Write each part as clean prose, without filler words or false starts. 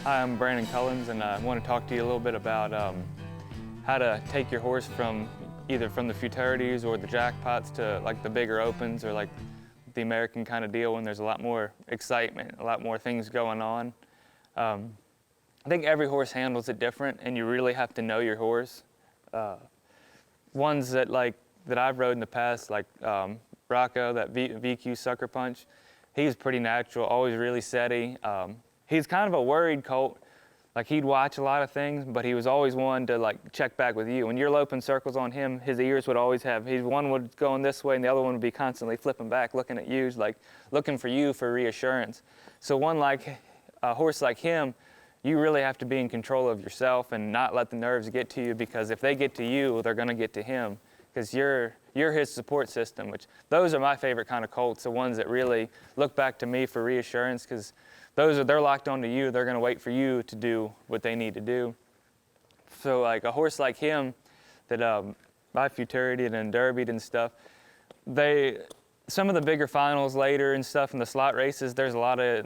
Hi, I'm Brandon Cullins, and I want to talk to you a little bit about how to take your horse from either from the Futurities or the jackpots to like the bigger opens or like the American kind of deal when there's a lot more excitement, a lot more things going on. I think every horse handles it different, and you really have to know your horse. Ones that I've rode in the past, like Rocco, that VQ sucker punch, he's pretty natural, always really steady. He's kind of a worried colt. Like, he'd watch a lot of things, but he was always one to like check back with you. When you're loping circles on him, his ears would always have, one would go in this way and the other one would be constantly flipping back, looking at you, like looking for you for reassurance. So a horse like him, you really have to be in control of yourself and not let the nerves get to you, because if they get to you, they're gonna get to him, because you're his support system, which those are my favorite kind of colts, the ones that really look back to me for reassurance, because they're locked onto you. They're going to wait for you to do what they need to do. So like a horse like him that I Futurity'd and derbied and stuff, some of the bigger finals later and stuff in the slot races, there's a lot of,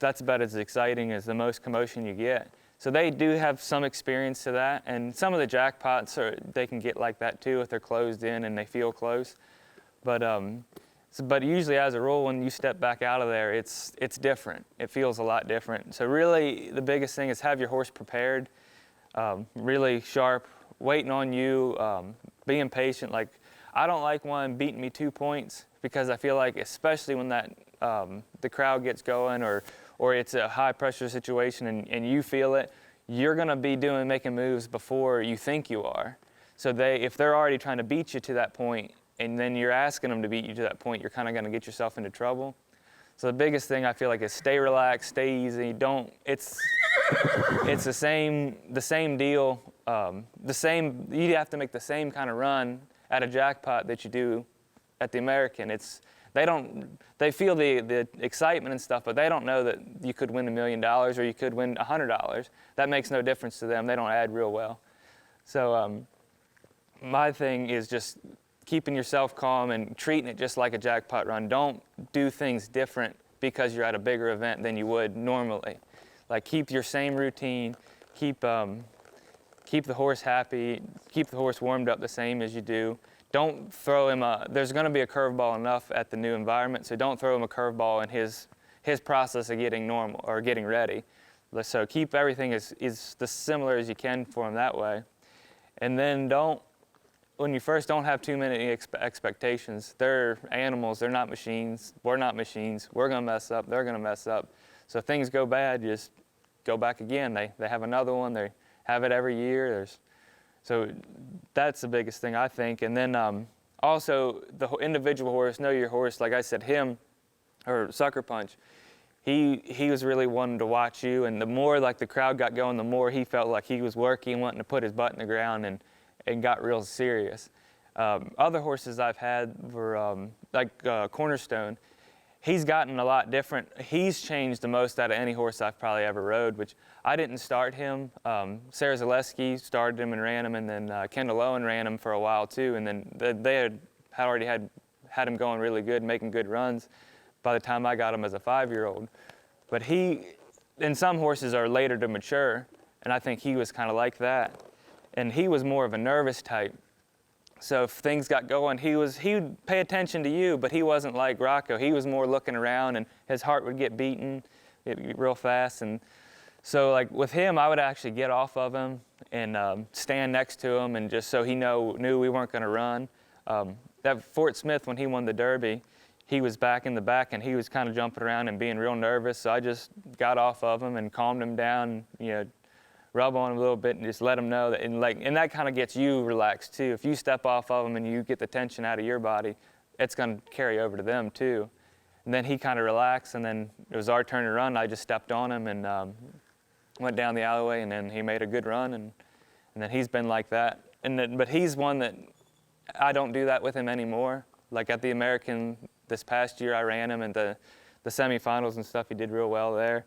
that's about as exciting as the most commotion you get. So they do have some experience to that, and some of the jackpots, they can get like that too if they're closed in and they feel close. But usually, as a rule, when you step back out of there, it's different. It feels a lot different. So really, the biggest thing is have your horse prepared, really sharp, waiting on you, being patient. Like, I don't like one beating me 2 points, because I feel like, especially when the crowd gets going or it's a high pressure situation and you feel it, you're gonna be making moves before you think you are. So if they're already trying to beat you to that point, and then you're asking them to beat you to that point, you're kind of going to get yourself into trouble. So the biggest thing I feel like is stay relaxed, stay easy. It's the same deal. You have to make the same kind of run at a jackpot that you do at the American. They feel the excitement and stuff, but they don't know that you could win $1 million or you could win $100. That makes no difference to them. They don't add real well. So my thing is just keeping yourself calm and treating it just like a jackpot run. Don't do things different because you're at a bigger event than you would normally. Like, keep your same routine, keep the horse happy, keep the horse warmed up the same as you do. Don't throw him there's gonna be a curveball enough at the new environment, so don't throw him a curveball in his process of getting normal or getting ready. So keep everything as similar as you can for him that way. And then when you first, don't have too many expectations. They're animals, they're not machines. We're not machines. We're gonna mess up, they're gonna mess up. So if things go bad, just go back again. They have another one, they have it every year. So that's the biggest thing, I think. And then also the individual horse, know your horse. Like I said, him, or Sucker Punch, he was really wanting to watch you, and the more like the crowd got going, the more he felt like he was working, wanting to put his butt in the ground and got real serious. Other horses I've had were Cornerstone. He's gotten a lot different. He's changed the most out of any horse I've probably ever rode, which I didn't start him. Sarah Zaleski started him and ran him, and then Kendall Owen ran him for a while too, and then they had already had him going really good, making good runs by the time I got him as a 5-year-old. But and some horses are later to mature, and I think he was kind of like that. And he was more of a nervous type. So if things got going, he would pay attention to you, but he wasn't like Rocco. He was more looking around, and his heart would get beaten real fast. And so like with him, I would actually get off of him and stand next to him, and just so he knew we weren't going to run. At Fort Smith, when he won the Derby, he was back in the back, and he was kind of jumping around and being real nervous. So I just got off of him and calmed him down, rub on him a little bit and just let him know that, and that kind of gets you relaxed too. If you step off of him and you get the tension out of your body, it's going to carry over to them too. And then he kind of relaxed, and then it was our turn to run. I just stepped on him and went down the alleyway, and then he made a good run, and then he's been like that. But he's one that I don't do that with him anymore. Like at the American this past year, I ran him in the semifinals and stuff. He did real well there.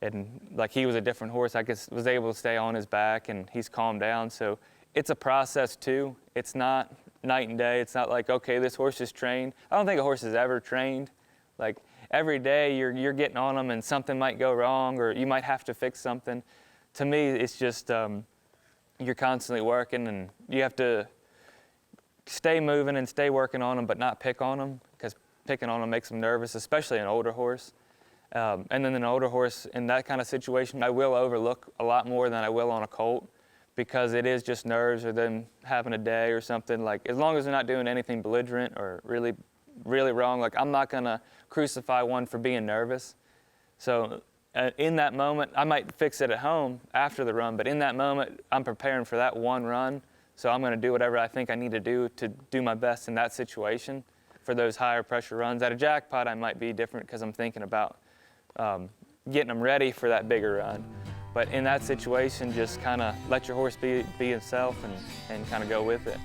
And like, he was a different horse. I was able to stay on his back, and he's calmed down. So it's a process too. It's not night and day. It's not like, okay, this horse is trained. I don't think a horse is ever trained. Like, every day you're getting on them and something might go wrong or you might have to fix something. To me, it's just you're constantly working and you have to stay moving and stay working on them, but not pick on them, because picking on them makes them nervous, especially an older horse. And then an older horse in that kind of situation, I will overlook a lot more than I will on a colt, because it is just nerves or them having a day or something. Like, as long as they're not doing anything belligerent or really, really wrong, like I'm not gonna crucify one for being nervous. So in that moment, I might fix it at home after the run, but in that moment, I'm preparing for that one run. So I'm gonna do whatever I think I need to do my best in that situation for those higher pressure runs. At a jackpot, I might be different because I'm thinking about getting them ready for that bigger run. But in that situation, just kind of let your horse be himself and kind of go with it.